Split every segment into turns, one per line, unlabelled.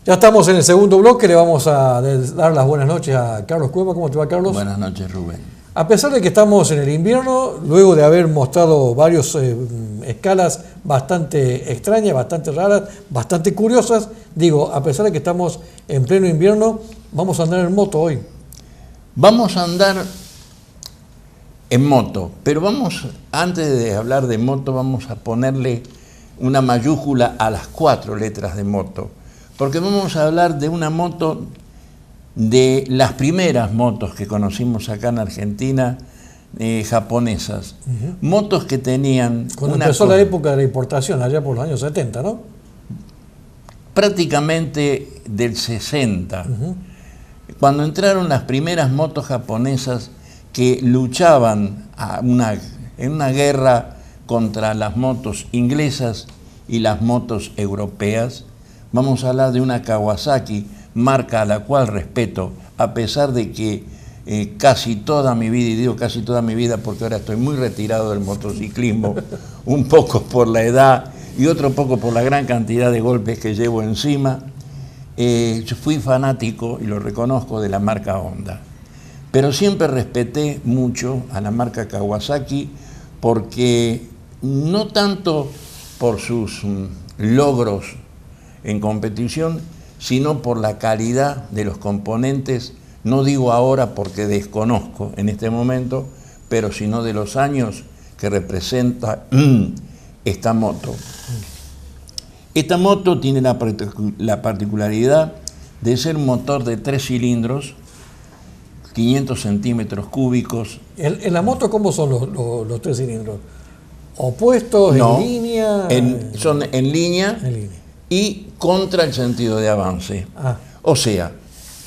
Ya estamos en el segundo bloque, le vamos a dar las buenas noches a Carlos Cueva. ¿Cómo te va, Carlos?
Buenas noches, Rubén.
A pesar de que estamos en el invierno, luego de haber mostrado varias escalas bastante extrañas, bastante raras, bastante curiosas, digo, a pesar de que estamos en pleno invierno, vamos a andar en moto hoy.
Vamos a andar en moto, pero antes de hablar de moto, vamos a ponerle una mayúscula a las 4 letras de moto, porque vamos a hablar de una moto, de las primeras motos que conocimos acá en Argentina, japonesas. Motos que tenían...
Cuando empezó la época de la importación, allá por los años 70, ¿no?
Prácticamente del 60. Cuando entraron las primeras motos japonesas que luchaban en una guerra contra las motos inglesas y las motos europeas, vamos a hablar de una Kawasaki, marca a la cual respeto, a pesar de que casi toda mi vida, y digo casi toda mi vida porque ahora estoy muy retirado del motociclismo, un poco por la edad y otro poco por la gran cantidad de golpes que llevo encima, yo fui fanático, y lo reconozco, de la marca Honda. Pero siempre respeté mucho a la marca Kawasaki, porque no tanto por sus logros en competición, sino por la calidad de los componentes, no digo ahora porque desconozco en este momento, pero sino de los años que representa esta moto. Esta moto tiene la particularidad de ser un motor de 3 cilindros, 500 centímetros cúbicos.
¿En la moto cómo son los 3 cilindros? ¿Opuestos,
no,
en línea?
Son en línea.
En línea.
Y contra el sentido de avance. O sea,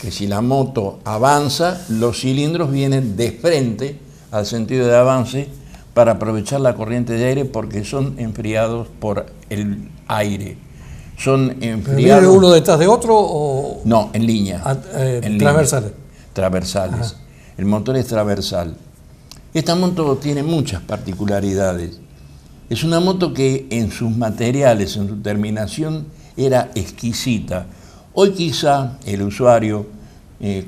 que si la moto avanza, los cilindros vienen de frente al sentido de avance para aprovechar la corriente de aire, porque son enfriados por el aire. Son enfriados.
¿Viene uno detrás de otro o...?
No, en línea.
Transversales.
Transversales.
Ajá.
El motor es transversal. Esta moto tiene muchas particularidades. Es una moto que en sus materiales, en su terminación, era exquisita. Hoy quizá el usuario,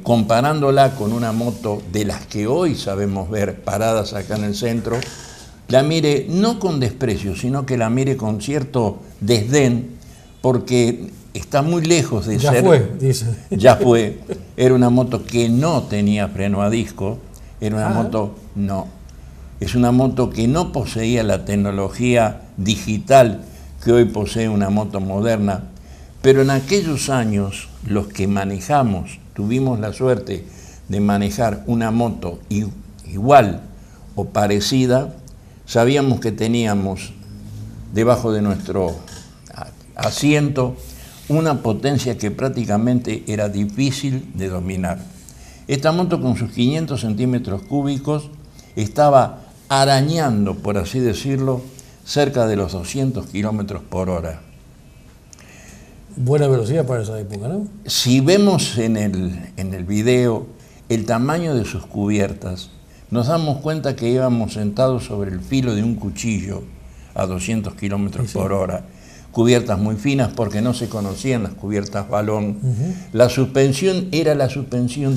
comparándola con una moto de las que hoy sabemos ver paradas acá en el centro, la mire no con desprecio, sino que la mire con cierto desdén, porque está muy lejos de ser...
Ya fue, dice.
Ya fue. Era una moto que no tenía freno a disco, era una moto... No. Es una moto que no poseía la tecnología digital que hoy posee una moto moderna, pero en aquellos años los que tuvimos la suerte de manejar una moto igual o parecida, sabíamos que teníamos debajo de nuestro asiento una potencia que prácticamente era difícil de dominar. Esta moto, con sus 500 centímetros cúbicos, estaba arañando, por así decirlo, cerca de los 200 kilómetros por hora.
Buena velocidad para esa época, ¿no?
Si vemos en el video el tamaño de sus cubiertas, nos damos cuenta que íbamos sentados sobre el filo de un cuchillo a 200 kilómetros por hora. Cubiertas muy finas, porque no se conocían las cubiertas balón. La suspensión era la suspensión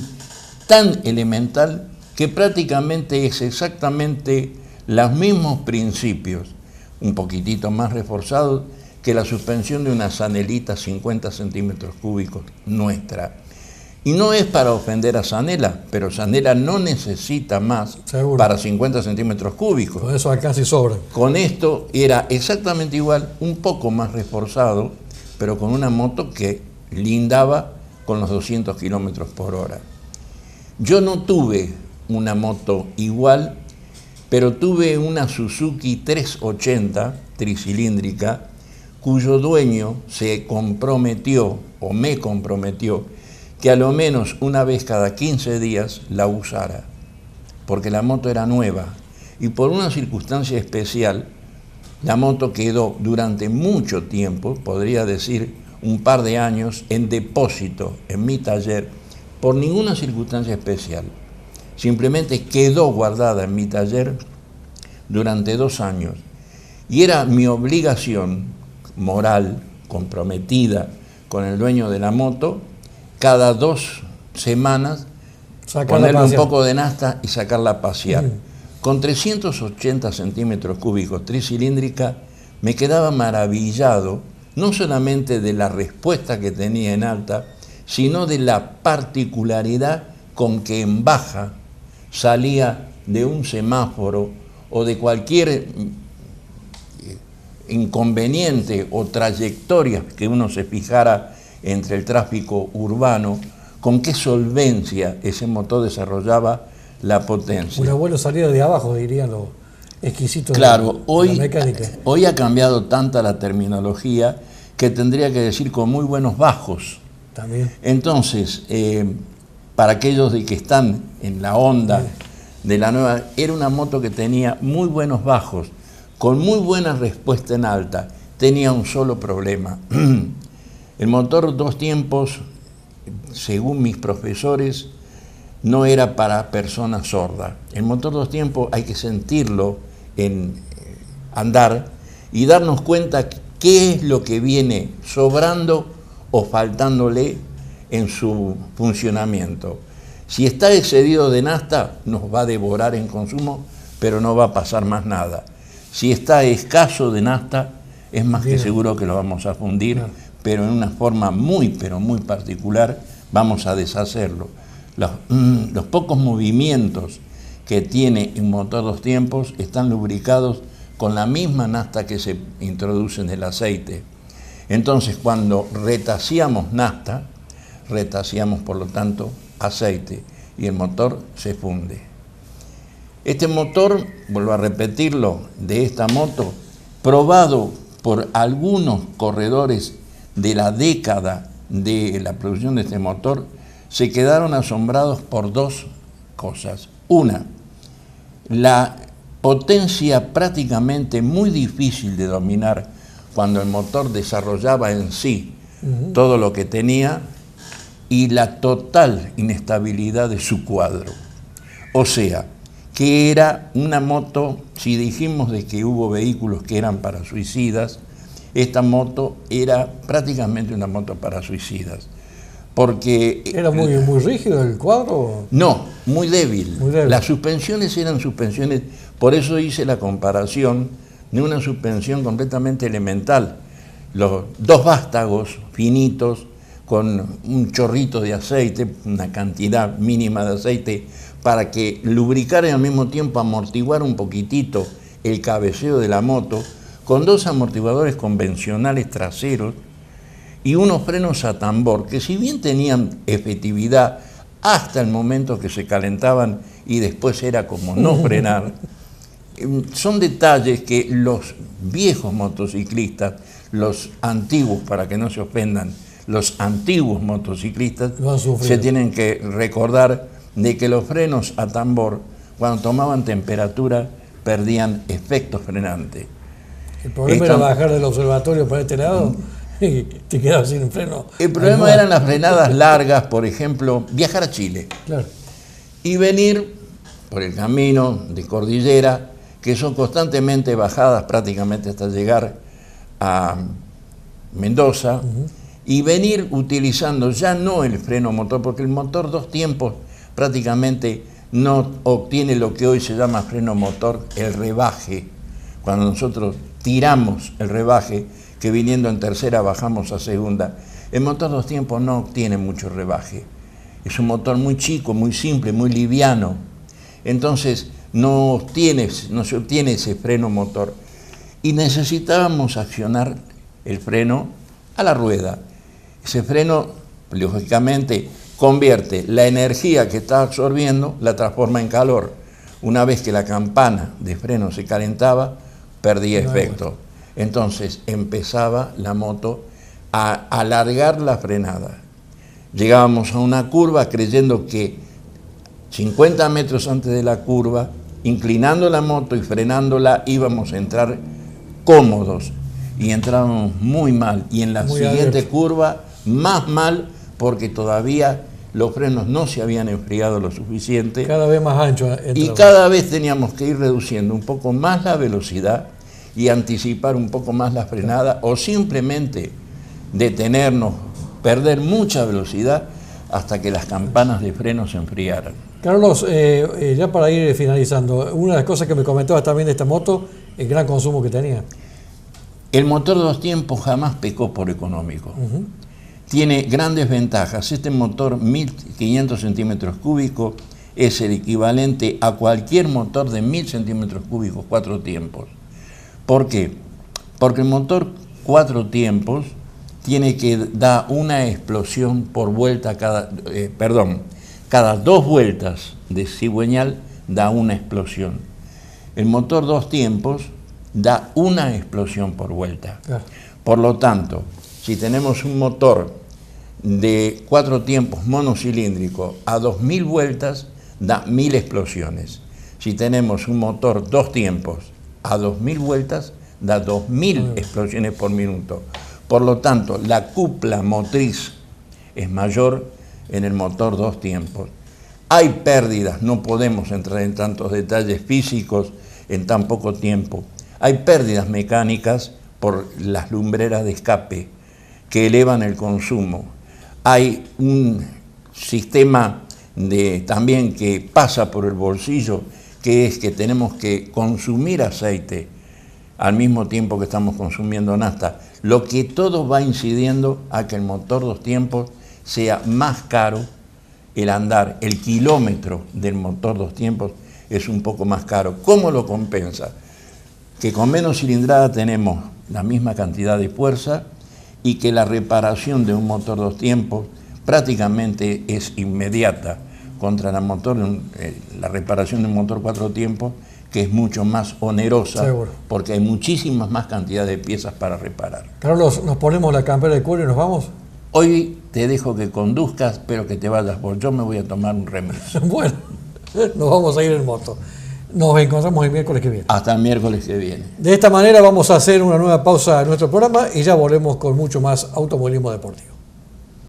tan elemental que prácticamente es exactamente los mismos principios, un poquitito más reforzados, que la suspensión de una Sanelita 50 centímetros cúbicos nuestra. Y no es para ofender a Sanela, pero Sanela no necesita más. Seguro. Para 50 centímetros cúbicos.
Con eso alcanza y sobra.
Con esto era exactamente igual, un poco más reforzado, pero con una moto que lindaba con los 200 kilómetros por hora. Yo no tuve una moto igual, pero tuve una Suzuki 380 tricilíndrica, cuyo dueño se comprometió, o me comprometió, que a lo menos una vez cada 15 días la usara, porque la moto era nueva, y por una circunstancia especial, la moto quedó durante mucho tiempo, podría decir un par de años, en depósito en mi taller, por ninguna circunstancia especial. Simplemente quedó guardada en mi taller durante 2 años. Y era mi obligación moral, comprometida con el dueño de la moto, cada 2 semanas,
Sacarla
ponerle
a
un
pasear.
poco de nafta y sacarla a pasear. Con 380 centímetros cúbicos, tricilíndrica, me quedaba maravillado, no solamente de la respuesta que tenía en alta, sino de la particularidad con que en baja salía de un semáforo o de cualquier inconveniente o trayectoria que uno se fijara entre el tráfico urbano, con qué solvencia ese motor desarrollaba la potencia.
Una buena salida de abajo, dirían los exquisitos
Claro,
de la
hoy,
mecánica.
hoy ha cambiado tanta la terminología que tendría que decir con muy buenos bajos.
También.
Entonces, para aquellos de que están en la onda de la nueva, era una moto que tenía muy buenos bajos, con muy buena respuesta en alta. Tenía un solo problema. El motor 2 tiempos, según mis profesores, no era para personas sordas. El motor 2 tiempos hay que sentirlo en andar y darnos cuenta qué es lo que viene sobrando o faltándole en su funcionamiento. Si está excedido de nafta, nos va a devorar en consumo, pero no va a pasar más nada. Si está escaso de nafta, es más que seguro que lo vamos a fundir, pero en una forma muy, pero muy particular, vamos a deshacerlo. Los pocos movimientos que tiene un motor 2 tiempos están lubricados con la misma nafta que se introduce en el aceite. Entonces, cuando retaseamos nafta, retaseamos por lo tanto aceite y el motor se funde. Este motor, vuelvo a repetirlo, de esta moto, probado por algunos corredores de la década de la producción de este motor, se quedaron asombrados por 2 cosas. Una, la potencia prácticamente muy difícil de dominar cuando el motor desarrollaba en sí todo lo que tenía, y la total inestabilidad de su cuadro. O sea, que era una moto, si dijimos de que hubo vehículos que eran para suicidas, esta moto era prácticamente una moto para suicidas. Porque
¿Era muy rígido el cuadro?
no, muy débil.
Muy débil.
Las suspensiones eran suspensiones, por eso hice la comparación de una suspensión completamente elemental. Los 2 vástagos finitos con un chorrito de aceite, una cantidad mínima de aceite, para que lubricara y al mismo tiempo amortiguara un poquitito el cabeceo de la moto, con 2 amortiguadores convencionales traseros y unos frenos a tambor, que si bien tenían efectividad hasta el momento que se calentaban y después era como no frenar, son detalles que los viejos motociclistas, los antiguos, para que no se ofendan, los antiguos motociclistas se tienen que recordar de que los frenos a tambor, cuando tomaban temperatura, perdían efecto frenante.
El problema era bajar del observatorio para este lado y te quedabas sin freno.
El problema eran las frenadas largas, por ejemplo, viajar a Chile.
Claro.
Y venir por el camino de cordillera, que son constantemente bajadas prácticamente hasta llegar a Mendoza, y venir utilizando ya no el freno motor, porque el motor 2 tiempos prácticamente no obtiene lo que hoy se llama freno motor, el rebaje. Cuando nosotros tiramos el rebaje, que viniendo en tercera bajamos a segunda, el motor 2 tiempos no obtiene mucho rebaje. Es un motor muy chico, muy simple, muy liviano. Entonces no se obtiene ese freno motor. Y necesitábamos accionar el freno a la rueda. Ese freno, lógicamente, convierte la energía que está absorbiendo, la transforma en calor. Una vez que la campana de freno se calentaba, perdía efecto. Entonces empezaba la moto a alargar la frenada. Llegábamos a una curva creyendo que 50 metros antes de la curva, inclinando la moto y frenándola, íbamos a entrar cómodos. Y entrábamos muy mal. Y en la siguiente curva, más mal, porque todavía los frenos no se habían enfriado lo suficiente.
Cada vez más ancho.
Y cada vez teníamos que ir reduciendo un poco más la velocidad y anticipar un poco más la frenada, o simplemente detenernos perder mucha velocidad hasta que las campanas de freno se enfriaran.
Carlos, ya para ir finalizando, una de las cosas que me comentabas también de esta moto, el gran consumo que tenía.
El motor 2 tiempos jamás pecó por económico. Tiene grandes ventajas. Este motor 1500 centímetros cúbicos es el equivalente a cualquier motor de 1000 centímetros cúbicos 4 tiempos. ¿Por qué? Porque el motor 4 tiempos tiene que dar una explosión por vuelta cada 2 vueltas de cigüeñal da una explosión. El motor 2 tiempos da una explosión por vuelta. Por lo tanto, si tenemos un motor de 4 tiempos monocilíndrico a 2000 vueltas, da 1000 explosiones. Si tenemos un motor 2 tiempos a 2000 vueltas, da 2000 explosiones por minuto. Por lo tanto, la cupla motriz es mayor en el motor 2 tiempos. Hay pérdidas, no podemos entrar en tantos detalles físicos en tan poco tiempo. Hay pérdidas mecánicas por las lumbreras de escape que elevan el consumo. Hay un sistema también que pasa por el bolsillo, que es que tenemos que consumir aceite al mismo tiempo que estamos consumiendo nafta, lo que todo va incidiendo a que el motor 2 tiempos sea más caro el andar, el kilómetro del motor 2 tiempos es un poco más caro. ¿Cómo lo compensa? Que con menos cilindrada tenemos la misma cantidad de fuerza y que la reparación de un motor 2 tiempos prácticamente es inmediata contra la reparación de un motor 4 tiempos, que es mucho más onerosa. Seguro. Porque hay muchísimas más cantidades de piezas para reparar.
Carlos, ¿nos ponemos la campera de cuero y nos vamos?
Hoy te dejo que conduzcas, pero que te vayas, porque yo me voy a tomar un remedio.
Bueno, nos vamos a ir en moto. Nos encontramos el miércoles que viene.
Hasta el miércoles que viene.
De esta manera vamos a hacer una nueva pausa en nuestro programa y ya volvemos con mucho más automovilismo deportivo.